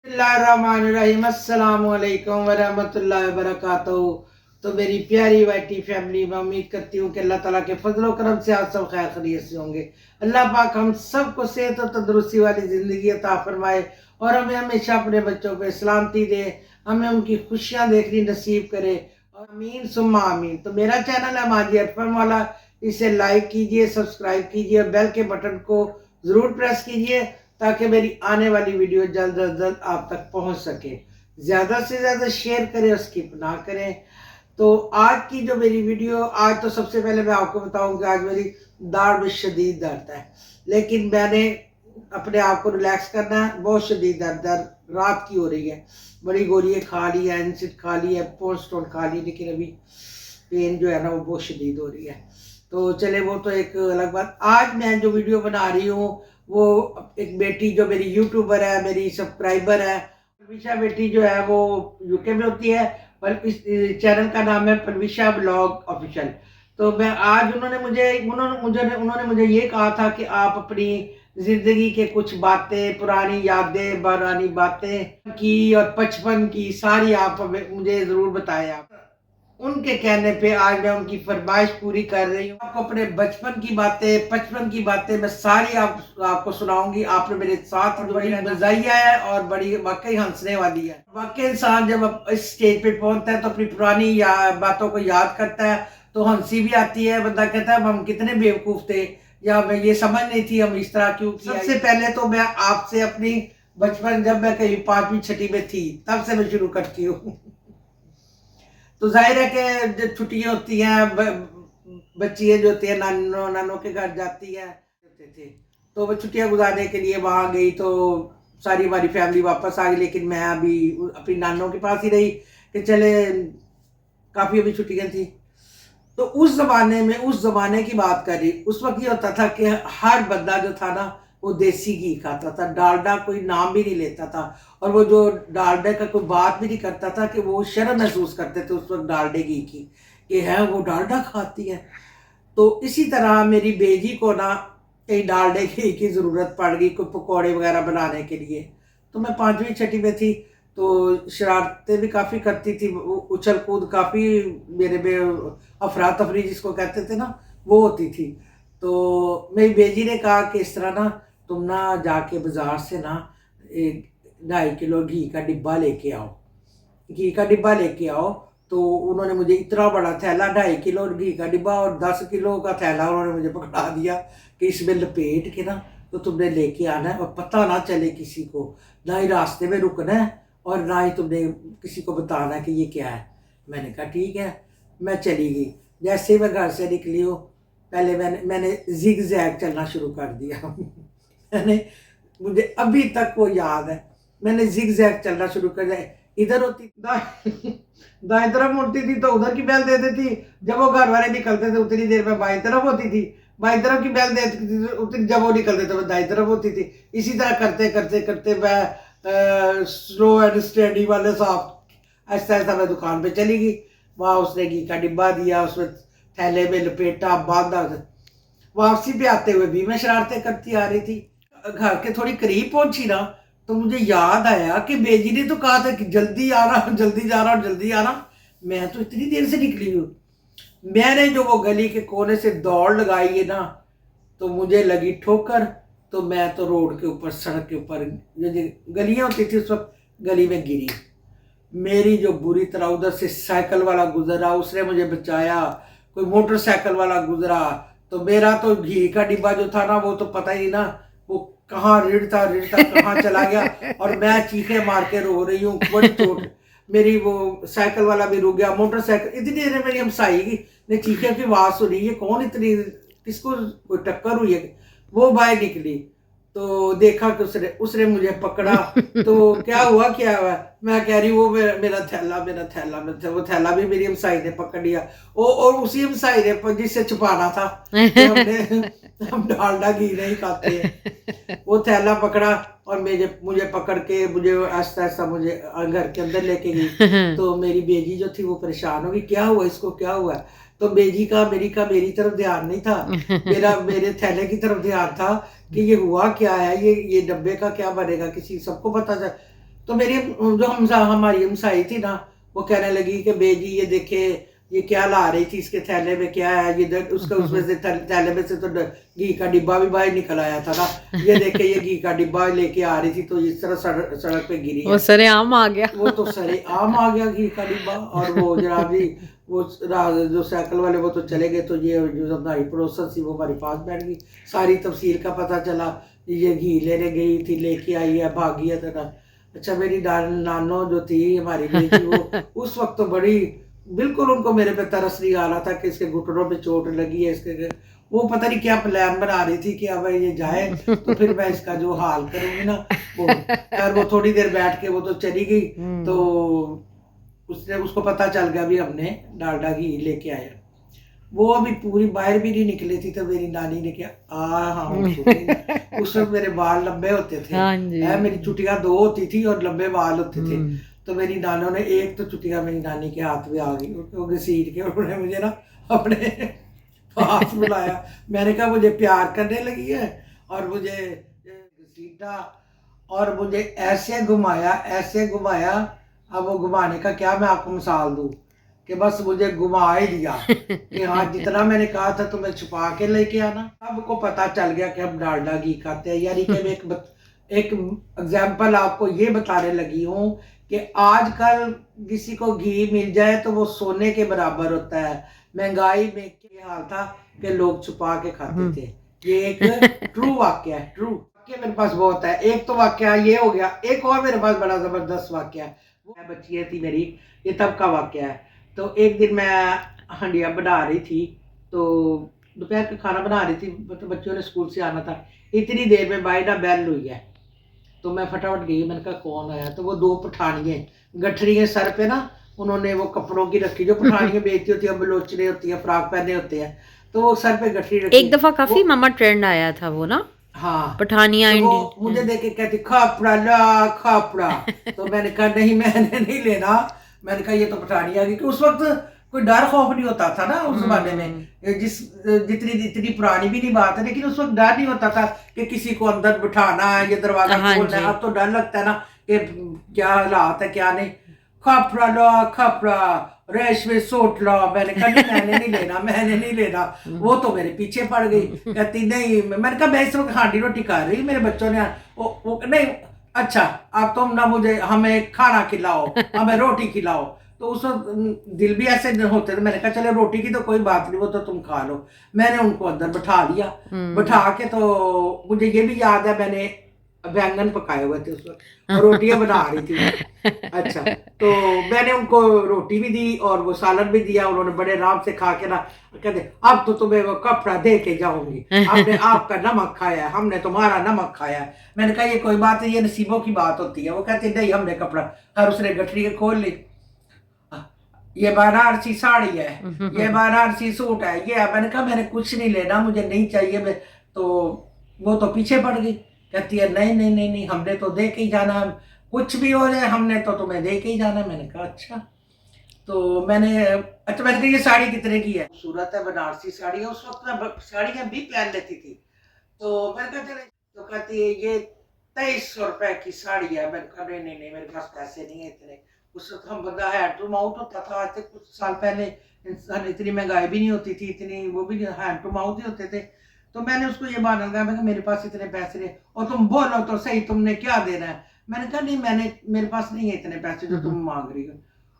बिस्मिल्लाहिर्रहमानिर्रहीम अस्सलामु अलैकुम वरहमतुल्लाहि वबरकातुहू। तो मेरी प्यारी वाइटी फैमिली, मैं उम्मीद करती हूँ कि अल्लाह ताला के फजलो करम से आप सब खैर खैरियत से होंगे। अल्लाह पाक हम सबको सेहत और तंदुरुस्ती वाली ज़िंदगी अता फरमाए और हमें हमेशा अपने बच्चों पे सलामती दे, हमें उनकी खुशियाँ देखनी नसीब करे। आमीन सुम्मा आमीन। तो मेरा चैनल है माजी अरफन वाला, इसे लाइक कीजिए, सब्सक्राइब कीजिए और बेल के बटन को ज़रूर प्रेस कीजिए ताकि मेरी आने वाली वीडियो जल्द अज जल्द आप तक पहुंच सके। ज़्यादा से ज़्यादा शेयर करें और स्किप ना करें। तो आज की जो मेरी वीडियो, आज तो सबसे पहले मैं आपको बताऊं कि आज मेरी दाढ़ में शदीद दर्द है, लेकिन मैंने अपने आप को रिलैक्स करना है। बहुत शदीद दर्द रात की हो रही है, बड़ी गोलियाँ खा ली है, एनसिड खा ली है, पोस्टोन खा ली, लेकिन अभी पेन जो है ना वो बहुत शदीद हो रही है। तो चले वो तो एक अलग बात। आज मैं जो वीडियो बना रही हूँ वो एक बेटी जो मेरी यूट्यूबर है, मेरी सब्सक्राइबर है, परविशा बेटी जो है वो यूके में होती है, पर इस चैनल का नाम है परविशा ब्लॉग ऑफिशियल। तो मैं आज उन्होंने मुझे ये कहा था कि आप अपनी जिंदगी के कुछ बातें, पुरानी यादें, पुरानी बातें की और बचपन की सारी आप मुझे जरूर बताएं। आप उनके कहने पे आज मैं उनकी फरमाइश पूरी कर रही हूँ। आपको अपने बचपन की बातें मैं सारी आपको सुनाऊंगी। आपने मेरे साथ बड़ी मज़ाहिया है और बड़ी वाकई हंसने वाली है। वाकई इंसान जब इस स्टेज पे पहुंचता है तो अपनी पुरानी बातों को याद करता है, तो हंसी भी आती है। बंदा कहता है हम कितने बेवकूफ थे, या मैं ये समझ नहीं थी हम इस तरह क्यों किया। सबसे पहले तो मैं आपसे अपनी बचपन, जब मैं कहीं 5वीं 6वीं में थी तब से मैं शुरू करती हूँ। तो जाहिर है कि जब छुट्टियां होती हैं, बच्चियाँ जो होती हैं नानों के घर जाती हैं, थे तो वो छुट्टियां गुजारने के लिए वहाँ गई। तो सारी हमारी फैमिली वापस आ गई, लेकिन मैं अभी अपनी नानों के पास ही रही कि चले काफ़ी अभी छुट्टियां थी। तो उस ज़माने की बात कर रही, उस वक्त ये होता था कि हर बंदा जो था ना वो देसी घी खाता था, डालडा कोई नाम भी नहीं लेता था। और वो जो डालडे का कोई बात भी नहीं करता था कि वो शर्म महसूस करते थे उस वक्त डालडे घी की, कि है वो डालडा खाती है। तो इसी तरह मेरी बेजी को ना कहीं डालडे घी की ज़रूरत पड़ गई कोई पकौड़े वगैरह बनाने के लिए। तो मैं 5वीं 6वीं में थी, तो शरारतें भी काफ़ी करती थी, उछल कूद काफ़ी मेरे में, अफरा तफरी जिसको कहते थे ना वो होती थी। तो मेरी बेजी ने कहा कि इस तरह ना तुम ना जाके बाज़ार से ना 2.5 किलो घी का डिब्बा लेके आओ, घी का डिब्बा लेके आओ। तो उन्होंने मुझे इतना बड़ा थैला, 2.5 किलो घी का डिब्बा और 10 किलो का थैला उन्होंने मुझे पकड़ा दिया कि इसमें लपेट के ना तो तुमने लेके आना है और पता ना चले किसी को, ना ही रास्ते में रुकना है और ना ही तुमने किसी को बताना है कि ये क्या है। मैंने कहा ठीक है। मैं चली गई। जैसे ही मैं घर से निकली हूँ, पहले मैंने जिग जैग चलना शुरू कर दिया। मैंने मुझे अभी तक वो याद है, मैंने जिग जैग चलना शुरू कर दिया। इधर होती दाएं तरफ मुड़ती थी तो उधर की बैल दे देती, जब वो घर वाले निकलते थे उतनी देर में बाएं तरफ होती थी, बाएं तरफ की बैल देती थी उतनी, जब वो निकलते थे वो दाएं तरफ होती थी। इसी तरह करते करते करते मैं स्लो एंड स्टेडी वाले साहब ऐसा ऐसा मैं दुकान पे चली गई। वहाँ उसने घी का डिब्बा दिया, उसमें थैले में लपेटा, बांधा। वापसी पे आते हुए भी मैं शरारतें करती आ रही थी। घर के थोड़ी करीब पहुंची ना तो मुझे याद आया कि बेजी ने तो कहा था कि जल्दी आना, जल्दी जाना और जल्दी आना। मैं तो इतनी देर से निकली हूँ। मैंने जो वो गली के कोने से दौड़ लगाई है ना, तो मुझे लगी ठोकर। तो मैं तो रोड के ऊपर, सड़क के ऊपर जो गलियां होती थी उस वक्त, गली में गिरी। मेरी जो बुरी तरह, उधर से साइकिल वाला गुजरा, उसने मुझे बचाया। कोई मोटरसाइकिल वाला गुजरा, तो मेरा तो घी का डिब्बा जो था ना वो तो पता ही ना वो कहाँ रिढ़ता रिढ़ता कहाँ चला गया। और मैं चीखे मार के रो रही हूँ, बड़ी चोट। मेरी वो साइकिल वाला भी रुक गया, मोटरसाइकिल। इतनी देर में मेरी हमसाई की ने चीखे की आवाज़ सुनी, ये कौन इतनी, किसको कोई टक्कर हुई है। वो बाहर निकली तो देखा कि उसने मुझे पकड़ा। तो क्या हुआ, मैं कह रही वो मेरा थैला, वो थैला भी मेरी हमसाई ने पकड़ लिया। और उसी हमसाई ने जिससे छुपाना था कि हम डालडा घी नहीं खाते हैं, वो थैला पकड़ा और मुझे पकड़ के मुझे आहिस्ता आहिस्ता मुझे घर के अंदर लेके गई। तो मेरी बेजी जो थी वो परेशान हो गई, क्या हुआ इसको, क्या हुआ। तो बेजी का मेरी तरफ ध्यान नहीं था, मेरे थैले की तरफ ध्यान था कि ये हुआ क्या है, ये डब्बे का क्या बनेगा, किसी सबको पता चल। तो मेरी जो हमारी हमसाई थी ना, वो कहने लगी कि बेजी ये देखे, ये क्या ला रही थी, इसके थैले में क्या है, ये उसका उसमें से थैले में से तो घी का डिब्बा भी बाहर निकल आया था ना, ये देखे ये घी का डिब्बा लेके आ रही थी, तो इस तरह सड़क पे गिरी वो है। सरेआम आ गया। वो तो सरेआम आ गया घी का डिब्बा। और वो जनाब जी, वो जो साइकिल वाले वो तो चले गए, तो ये जो हमारी पड़ोसन थी वो हमारे पास बैठ गई। सारी तफसील का पता चला, ये घी लेने गई थी, लेके आई है, भागी है तो। अच्छा, मेरी नानो जो थी हमारी बेटी, वो उस वक्त तो बड़ी, बिल्कुल उनको मेरे पे तरस नहीं आ रहा था कि इसके घुटनों पे चोट लगी है, इसके वो पता नहीं क्या प्लान बना रही थी कि अब ये जाए तो फिर मैं इसका जो हाल करूंगी ना वो। यार वो थोड़ी देर बैठ के वो तो चली गई, तो उसने उसको पता चल गया भी हमने डालडा घी लेके आया। वो अभी पूरी बाहर भी नहीं निकली थी, तो मेरी नानी ने क्या हाँ उस वक्त मेरे बाल लंबे होते थे। हाँ जी। मेरी चुटिया 2 होती थी और लंबे बाल होते थे। तो मेरी नानों ने एक तो चुटिया मेरी नानी के हाथ में आ गई, उसको घसीट के उन्होंने मुझे ना अपने पास बुलाया। मैंने कहा मुझे प्यार करने लगी है और मुझे घसीटा और मुझे ऐसे घुमाया, ऐसे घुमाया। अब वो घुमाने का क्या मैं आपको मिसाल दूं कि बस मुझे घुमा ही दिया कि हाँ, जितना मैंने कहा था तुम्हें छुपा के लेके आना। सबको पता चल गया कि हम डालडा घी खाते हैं। यानी कि मैं एक एग्जाम्पल आपको ये बताने लगी हूँ कि आजकल किसी को घी मिल जाए तो वो सोने के बराबर होता है। महंगाई में क्या हाल था कि लोग छुपा के खाते थे। ये एक ट्रू वाक्य है, ट्रू वाक्य मेरे पास बहुत है। एक तो वाक्य ये हो गया, एक और मेरे पास बड़ा जबरदस्त वाक्य है। वो बच्ची थी मेरी, ये तब का वाक्य है। तो एक दिन मैं हंडिया बना रही थी, तो दोपहर का खाना बना रही थी, तो बच्चों ने स्कूल से आना था। इतनी देर में बाई ना बेल हुई है, तो मैं फटाफट गई। मैंने कहा कौन आया, तो वो 2 पठानियाँ गठरियाँ सर पे ना, उन्होंने वो कपड़ों की रखी, जो पठानियाँ बेचती होती है, बलोचने होती है, फ्रॉक पहने होते हैं, तो वो सर पे गठरी रखी। एक दफा काफी मामा ट्रेंड आया था वो ना, हाँ, पठानिया तो वो इंडी। मुझे देख के कहती खापड़ा ला खापड़ा। तो मैंने कहा नहीं, मैंने नहीं लेना। मैंने कहा ये तो पठानिया, क्योंकि उस वक्त कोई डर खौफ नहीं होता था ना उस जमाने में। जितनी जितनी पुरानी भी नहीं बात है, लेकिन उस वक्त डर नहीं होता था कि किसी को अंदर बिठाना है या दरवाजा खोलना है। अब तो डर लगता है ना कि क्या हालात है क्या नहीं। खापड़ा ला खापड़ा, रेशमी सूट ला। मैंने कहा नहीं, मैंने नहीं लेना, मैंने नहीं लेना। वो तो मेरे पीछे पड़ गई, कहती नहीं। मैंने कहा मैं इस वक्त हांडी रोटी खा रही, मेरे बच्चों ने वो नहीं। अच्छा, अब तुम ना मुझे हमें खाना खिलाओ, हमें रोटी खिलाओ। तो उस वक्त दिल भी ऐसे होते थे। मैंने कहा चलो रोटी की तो कोई बात नहीं, वो तो तुम खा लो। मैंने उनको अंदर बैठा लिया। बैठा के तो मुझे ये भी याद है, मैंने बैंगन पकाए हुए थे उस वक्त और रोटियां बना रही थी। अच्छा, तो मैंने उनको रोटी भी दी और वो सालन भी दिया। उन्होंने बड़े आराम से खा के ना कहते अब तो तुम्हें वो कपड़ा दे के जाऊंगी, आपने आपका नमक खाया है, हमने तुम्हारा नमक खाया है। मैंने कहा ये कोई बात है, ये नसीबों की बात होती है। वो कहते नहीं, हमने कपड़ा। और उसने गठरी खोल ली, ये बनारसी साड़ी है, ये बनारसी सूट है, ये है। मैंने कहा मैंने कुछ नहीं लेना, मुझे नहीं चाहिए। मैं तो वो तो पीछे पड़ गई, कहती है नहीं नहीं नहीं नहीं, हमने तो दे के ही जाना, कुछ भी हो जाए हमने तो तुम्हें दे के ही जाना। मैंने कहा अच्छा। तो मैंने कहा ये साड़ी कितने की है? खूबसूरत है, बनारसी साड़ी है। उस वक्त मैं साड़ियाँ भी पहन लेती थी। तो मैंने कहा चले, तो कहती है ये 2300 रुपए की साड़ी है। मैंने कहा नहीं नहीं नहीं, मेरे पास पैसे नहीं है इतने। उस वक्त हम बंदा हैंड टू माउथ होता था, आज से कुछ साल पहले इंसान, इतनी महंगाई भी नहीं होती थी, इतनी वो भी हैंड टू माउथ ही होते थे। तो मैंने उसको ये बहाना लगाया, मैं मेरे पास इतने पैसे नहीं, और तुम बोलो तो सही तुमने क्या देना है। मैंने कहा नहीं, मेरे पास नहीं है इतने पैसे जो तुम मांग रही हो,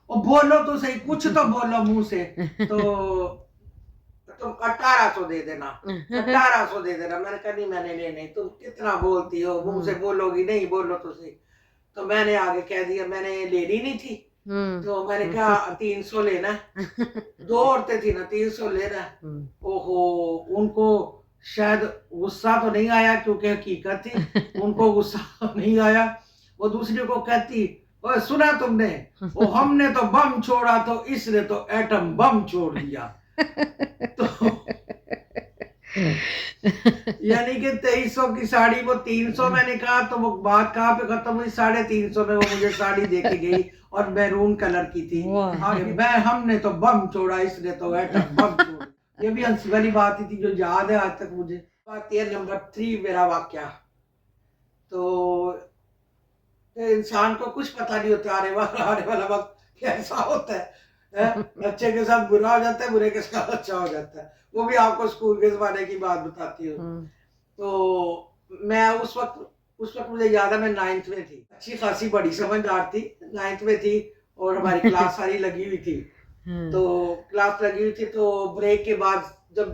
और बोलो तो सही, कुछ तो बोलो मुंह से। तो तुम 1800 दे देना, 1800 दे देना। मैंने कहा नहीं, मैंने लेने। तुम कितना बोलती हो, मुंह से बोलोगी नहीं, बोलो तो सही। तो मैंने आगे कह दिया, मैंने लेनी नहीं थी। तो मैंने कहा 300 लेना। 2 औरतें थी ना, 300 लेना। ओहो, उनको शायद गुस्सा तो नहीं आया, क्योंकि हकीकत थी, उनको गुस्सा नहीं आया। वो दूसरे को कहती, ओए सुना तुमने, वो हमने तो बम छोड़ा तो इसने तो एटम बम छोड़ दिया। तो यानी कि 2300 की साड़ी वो 300। मैंने कहा तो वो बात कहाँ पे खत्म हुई, 350 में वो मुझे साड़ी देके गई और मैरून कलर की थी। मैं हमने तो बम छोड़ा, इसने तो एटम बम छोड़ा। ये भी हंसी वाली बात ही थी जो याद है आज तक मुझे। बात है नंबर 3 मेरा वाक्या। तो कि इंसान को कुछ पता नहीं होता आने वाला वक्त कैसा होता है? अच्छे के साथ बुरा हो जाता है, बुरे के साथ अच्छा हो जाता है। वो भी आपको स्कूल के ज़माने की बात बताती हूँ। तो मैं उस वक़्त मुझे याद है मैं 9th में थी। अच्छी खासी बड़ी समझदार थी, 9th में थी और हमारी क्लास सारी लगी हुई थी। तो क्लास लगी हुई थी तो ब्रेक के बाद जब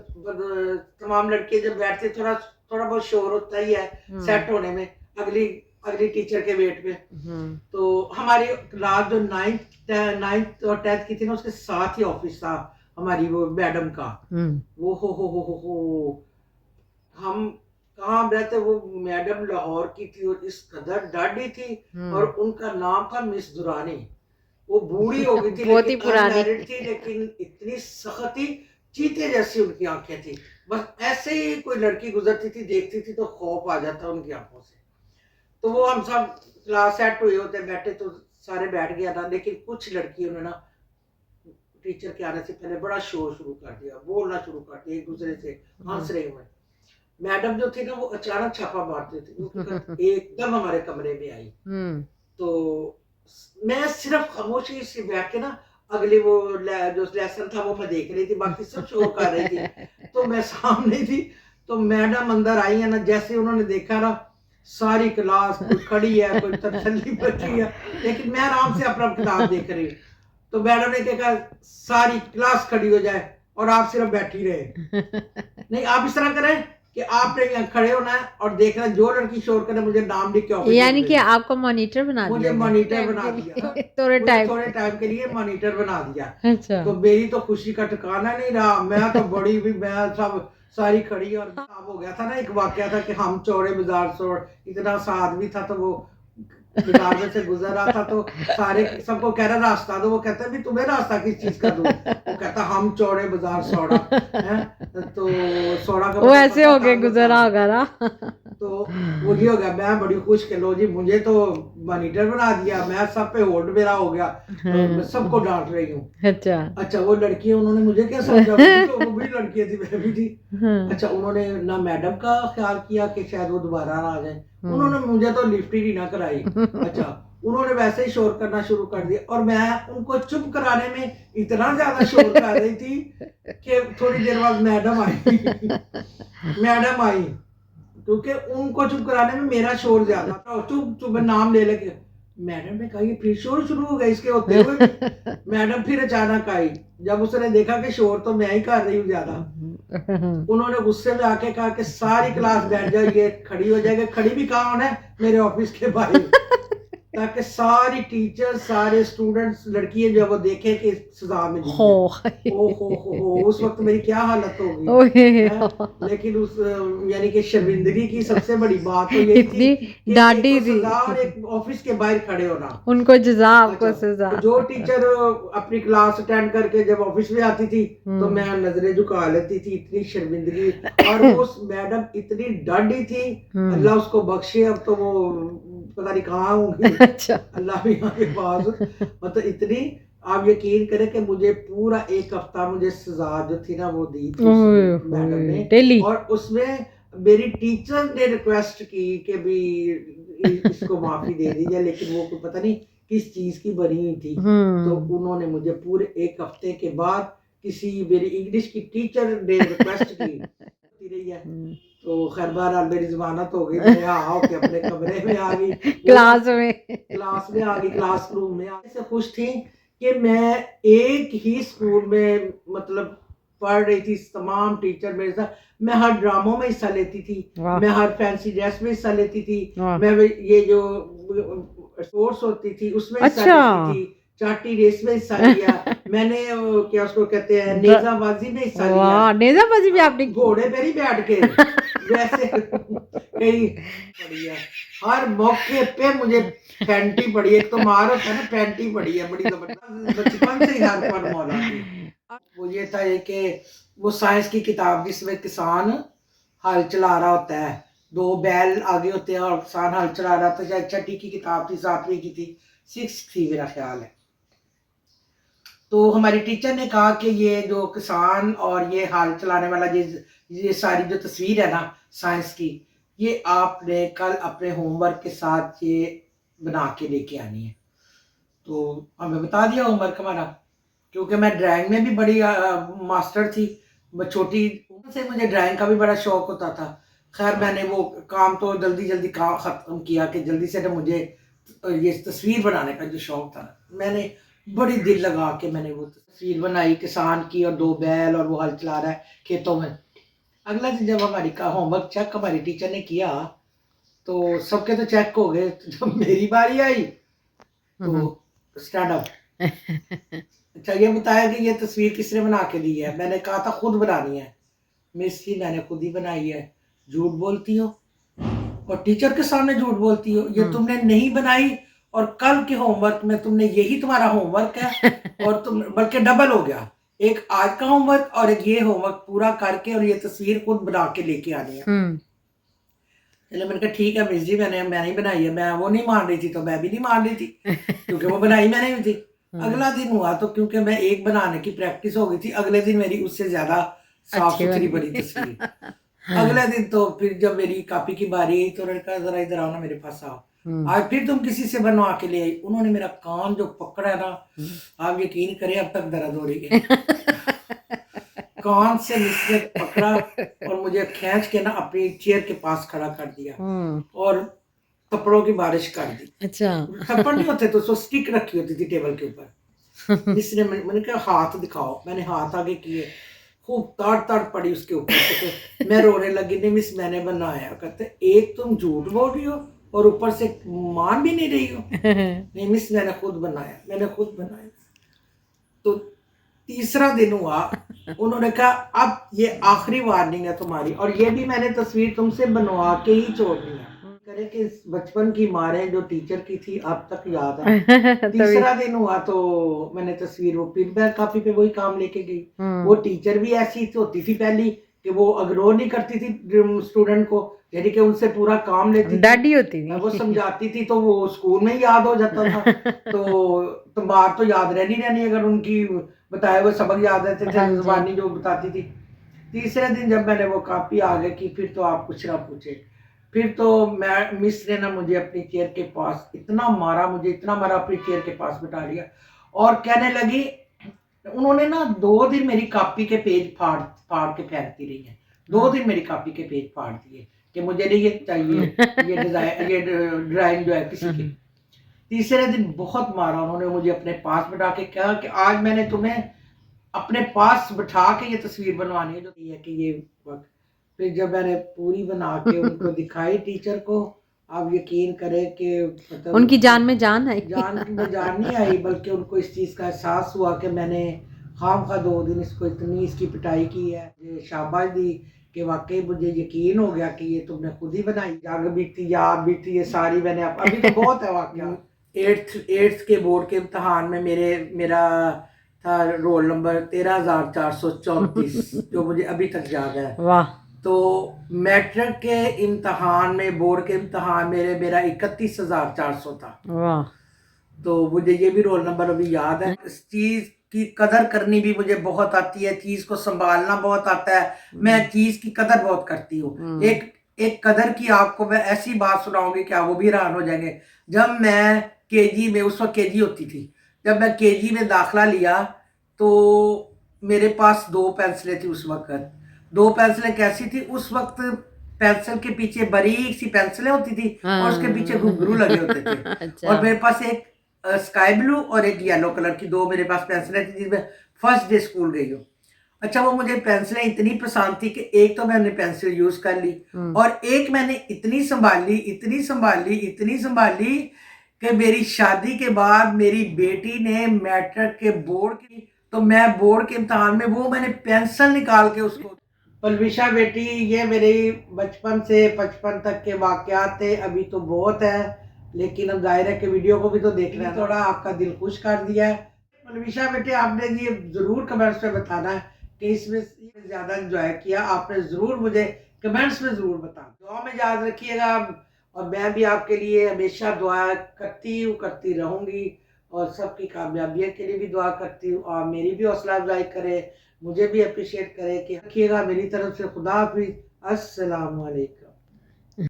तमाम लड़के जब बैठते थोड़ा थोड़ा बहुत शोर होता ही है सेट होने में अगली अगली टीचर के वेट में। तो हमारी क्लास जो 9th और 10th की थी ना उसके साथ ही ऑफिस था हमारी वो मैडम का। वो हो हम कहाँ रहते वो मैडम लाहौर की थी और इस कदर डाढ़ी थी और उनका नाम था मिस दुरानी। वो बूढ़ी हो गई थी बहुत ही लेकिन पुरानी अनमैरिड थी लेकिन इतनी सख्त थी, चीते जैसी उनकी आंखें थी। बस ऐसे ही कोई लड़की गुजरती थी देखती थी तो खौफ आ जाता उनकी आंखों से। तो वो हम सब क्लास सेट हुए होते बैठे तो सारे बैठ गया था लेकिन कुछ लड़कियों ने ना टीचर के आने से पहले बड़ा शोर शुरू कर दिया, बोलना शुरू कर दिया एक दूसरे से हंस रहे हुए। मैडम जो थी ना वो अचानक छापा मारते थे वो एकदम हमारे कमरे में आई। तो मैं सिर्फ खामोशी से बैठ के ना अगले वो जो लेसन था वो मैं देख रही थी बाकी सब शोर कर रही थी। तो मैं सामने थी तो मैडम अंदर आई है ना जैसे उन्होंने देखा ना सारी क्लास कोई खड़ी है कोई तसल्ली बची है लेकिन मैं आराम से अपना किताब देख रही हूँ। तो मैडम ने क्या कहा सारी क्लास खड़ी हो जाए और आप सिर्फ बैठी रहे। नहीं आप इस तरह करें कि आपने यहाँ खड़े होना है और देखना जो लड़की शोर करे मुझे नाम लिख के ऑफिस यानी कि आपको मॉनिटर बना मुझे दिया मॉनिटर बना दिया थोड़े टाइम थोड़े टाइम के लिए मॉनिटर बना दिया। अच्छा तो मेरी तो खुशी का ठिकाना नहीं रहा। मैं तो बड़ी भी मैं सब सारी खड़ी और हो गया था ना एक वाकया था कि हम चौड़े बाजार छोड़ इतना सा आदमी था तो वो बाजार में से गुजर रहा था तो सारे सबको कह रहा रास्ता दो। वो कहता भी तुम्हें रास्ता किस चीज का दूं? वो कहता हम चौड़े बाजार सौड़ा है। तो सौड़ा का वो ऐसे हो गए मतलब गुजरा होगा ना। तो वो ये हो गया मैं बड़ी खुश के लो जी मुझे तो मॉनिटर बना दिया मैं सब पे होल्ड मेरा हो गया। तो मैं सबको डांट रही हूँ। अच्छा वो लड़की उन्होंने मुझे क्या समझा तो वो भी लड़कियां थी मैं भी थी। अच्छा उन्होंने ना मैडम का ख्याल किया कि शायद वो दोबारा ना आ जाए। उन्होंने मुझे तो लिफ्ट ही ना कराई। अच्छा उन्होंने वैसे ही शोर करना शुरू कर दिया और मैं उनको चुप कराने में इतना ज्यादा शोर कर रही थी कि थोड़ी देर बाद मैडम आई। मैडम आई क्योंकि उनको चुप कराने में मेरा शोर ज्यादा था। चुप चुप नाम ले लेके मैडम ने कहा ये फिर शोर शुरू हो गया इसके होते हुए भी। मैडम फिर अचानक आई जब उसने देखा कि शोर तो मैं ही कर रही हूँ ज्यादा। उन्होंने गुस्से में आके कहा कि सारी क्लास बैठ जाओ ये खड़ी हो जाएगी। खड़ी भी कहाँ होना है मेरे ऑफिस के बाहर ताकि सारी टीचर सारे स्टूडेंट्स लड़कियां जो वो देखे कि सजा में हो उस वक्त मेरी क्या हालत होगी। लेकिन उस यानी कि शर्मिंदगी की सबसे बड़ी बात तो यही थी कि डांटी थी सजा और एक ऑफिस के बाहर खड़े होना उनको जजा आपको सजा। तो जो टीचर अपनी क्लास अटेंड करके जब ऑफिस में आती थी तो मैं नजरें झुका लेती थी इतनी शर्मिंदगी। और वो मैडम इतनी डांटी थी अल्लाह उसको बख्शे अब तो वो पता नहीं कहाँ होंगी। अच्छा अल्लाह भी आगे पास मतलब इतनी आप यकीन करें कि मुझे पूरा एक हफ्ता मुझे सजा जो थी ना वो दी थी मैडम ने डेली। और उसमें मेरी टीचर ने रिक्वेस्ट की कि भी इसको माफी दे दीजिए लेकिन वो पता नहीं किस चीज की बनी हुई थी। तो उन्होंने मुझे पूरे एक हफ्ते के बाद किसी मेरी इंग्लिश की टीचर ने रिक्वेस्ट की रही है तो खैर बहरहाल मेरी जमानत हो गई। मैं आओ के अपने कमरे में आ गई क्लास में आ गई क्लास रूम में से खुश थी कि मैं एक ही स्कूल में मतलब पढ़ रही थी। तमाम टीचर मेरे साथ मैं हर ड्रामों में हिस्सा लेती थी। मैं हर फैंसी ड्रेस में हिस्सा लेती थी। मैं ये जो स्पोर्ट्स होती थी उसमें हिस्सा लेती थी। चाटी रेस में हिस्सा लिया। मैंने क्या उसको कहते हैं नेजाबाजी में हिस्सा लिया। नेजाबाजी भी आपने घोड़े पे नहीं बैठ के वैसे कहीं पड़ी है हर मौके पे मुझे फैंटी पड़ी है। एक तो मार होता है ना फैंटी पड़ी है बड़ी जबरदस्त बचपन से ही हर पर मौला थी। वो ये था कि वो साइंस की किताब जिसमें किसान हल चला रहा होता है दो बैल आगे होते हैं और किसान हल चला रहा था। छठी की किताब थी 7वीं की थी 6 थी मेरा ख्याल है। तो हमारी टीचर ने कहा कि ये जो किसान और ये हाल चलाने वाला ये सारी जो तस्वीर है ना साइंस की ये आपने कल अपने होमवर्क के साथ ये बना के लेके आनी है। तो हमें बता दिया होमवर्क हमारा, क्योंकि मैं ड्राइंग में भी बड़ी मास्टर थी। मैं छोटी उम्र से मुझे ड्राइंग का भी बड़ा शौक होता था। खैर मैंने वो काम तो जल्दी जल्दी काम ख़त्म किया कि जल्दी से ना मुझे ये तस्वीर बनाने का जो शौक था, मैंने बड़ी दिल लगा के मैंने वो तस्वीर बनाई किसान की, और 2 बैल और वो हल चला रहा है खेतों में। अगला दिन जब हमारी का होमवर्क चेक हमारी टीचर ने किया, तो सबके तो चेक हो गए। तो जब मेरी बारी आई तो स्टैंड अप। अच्छा ये बताया कि ये तस्वीर किसने बना के दी है? मैंने कहा था खुद बनानी है। मिस जी मैंने खुद ही बनाई है। झूठ बोलती हो और टीचर के सामने झूठ बोलती हो, ये तुमने नहीं बनाई और कल के होमवर्क में तुमने यही तुम्हारा होमवर्क है और तुम बल्कि डबल हो गया, एक आज का होमवर्क और एक ये होमवर्क पूरा करके और ये तस्वीर खुद बना के लेके आनी है। चलो मैंने कहा ठीक है मिस जी मैंने ही बनाई है। मैं वो नहीं मान रही थी तो मैं भी नहीं मान रही थी क्योंकि वो बनाई मैंने भी थी। अगला दिन हुआ तो क्योंकि मैं एक बनाने की प्रैक्टिस हो गई थी, अगले दिन मेरी उससे ज्यादा साफ सुथरी बनी तस्वीर। अगले दिन तो फिर जब मेरी कॉपी की बारी आई तो उन्होंने कहा जरा इधर आओ ना मेरे पास आओ, आज फिर तुम किसी से बनवा के ले आई। उन्होंने मेरा कान जो पकड़ा है ना, आप यकीन करें अब तक दर्द हो रही है। कान से मुझसे पकड़ा और मुझे खींच के ना अपनी चेयर के पास खड़ा कर दिया और थप्पड़ों की बारिश कर दी। अच्छा थप्पड़ नहीं होते तो उसको स्टिक रखी होती थी टेबल के ऊपर। जिसने मैंने कहा हाथ दिखाओ, मैंने हाथ आगे किए, खूब ताड़ ताड़ पड़ी उसके ऊपर। तो मैं रोने लगी, नहीं मिस मैंने बनाया। कहते एक तुम झूठ बोल रही हो और ऊपर से मान भी नहीं रही हो। नहीं मिस मैंने खुद बनाया, मैंने खुद बनाया। तो तीसरा दिन हुआ, उन्होंने कहा अब ये आखिरी वार्निंग है तुम्हारी और ये भी मैंने तस्वीर तुमसे बनवा के ही छोड़नी है। करे कि बचपन की मारें जो टीचर की थी अब तक याद है। तीसरा दिन हुआ तो मैंने तस्वीर वो फिर मैं काफी पे वही काम लेके गई। वो टीचर भी ऐसी होती थी पहली कि वो इग्नोर नहीं करती थी स्टूडेंट को, यानी कि उनसे पूरा काम लेती डाडी होती थी। वो समझाती थी तो वो स्कूल में ही याद हो जाता था। तो बात तो याद रहनी अगर उनकी बताए हुए सबक याद रहते थे, जुबानी जो बताती थी। तीसरे दिन जब मैंने वो कॉपी आगे की फिर तो आप कुछ ना पूछे। फिर तो मैं मिस ने ना मुझे अपनी चेयर के पास इतना मारा, मुझे इतना मारा, अपनी चेयर के पास बिठा लिया और कहने लगी, उन्होंने ना 2 दिन मेरी कॉपी के पेज फाड़ फाड़ के फेंकती रही है। 2 दिन मेरी कॉपी के पेज फाड़ दिए कि मुझे नहीं ये चाहिए, ये डिजाइन ये ड्राइंग जो है किसी की। तीसरे दिन बहुत मारा उन्होंने मुझे अपने पास बिठा के, कहा कि आज मैंने तुम्हें अपने पास बिठा के ये तस्वीर बनवानी है जो है कि ये वक्त। फिर जब मैंने पूरी बना के उनको दिखाई टीचर को, आप यकीन करें कि मतलब उनकी जान में जान आई। जान में जान नहीं आई, बल्कि उनको इस चीज़ का एहसास हुआ कि मैंने खामखा 2 दिन इसको इतनी इसकी पिटाई की है। ये शाबाश दी कि वाकई मुझे यकीन हो गया कि ये तुमने खुद ही बनाई। जग बीती याद बीती ये सारी मैंने अभी तो बहुत है वाकया। 8th के बोर्ड के इम्तहान में मेरा था रोल नंबर 13,434 जो मुझे अभी तक याद है। वाह। तो मैट्रिक के इम्तहान में बोर्ड के इम्तहान मेरा 31,400 था। वाह। तो मुझे ये भी रोल नंबर अभी याद है। इस चीज की कदर करनी भी मुझे बहुत आती है, चीज को संभालना बहुत आता है। मैं चीज की कदर बहुत करती हूँ। एक कदर की आपको मैं ऐसी बात सुनाऊंगी कि आप वो भी हैरान हो जाएंगे। जब मैं केजी में, उस वक्त केजी होती थी, जब मैं केजी में दाखिला लिया तो मेरे पास 2 पेंसिलें थी उस वक्त। 2 पेंसिलें कैसी थी उस वक्त, पेंसिल के पीछे बारीक सी पेंसिलें होती थी और उसके पीछे घुंघरू लगे होते थे। अच्छा। और मेरे पास एक स्काई ब्लू और एक येलो कलर की 2 मेरे पास पेंसिलें थी जिसमें फर्स्ट डे स्कूल गई हो। अच्छा वो मुझे पेंसिलें इतनी पसंद थी कि एक तो मैंने पेंसिल यूज कर ली और एक मैंने इतनी संभाली कि मेरी शादी के बाद मेरी बेटी ने मैट्रिक के बोर्ड की, तो मैं बोर्ड के इम्तहान में वो मैंने पेंसिल निकाल के उसको। पलविशा बेटी, ये मेरे बचपन से 55 तक के वाकयात थे। अभी तो बहुत है लेकिन अब जाहिर है कि वीडियो को भी तो देखना है, थोड़ा आपका दिल खुश कर दिया है। पलविशा बेटी आपने ये जरूर कमेंट्स में बताना है कि इसमें ज्यादा एंजॉय किया आपने, जरूर मुझे कमेंट्स में जरूर बताना। दुआ में याद रखिएगा और मैं भी आपके लिए हमेशा दुआ करती रहूंगी और सबकी कामयाबी के लिए भी दुआ करती हूँ और मेरी भी हौसला अफजाई करे, मुझे भी अप्रिशिएट करे कि रखिएगा। मेरी तरफ से खुदा हाफिज़, अस्सलाम वालेकुम।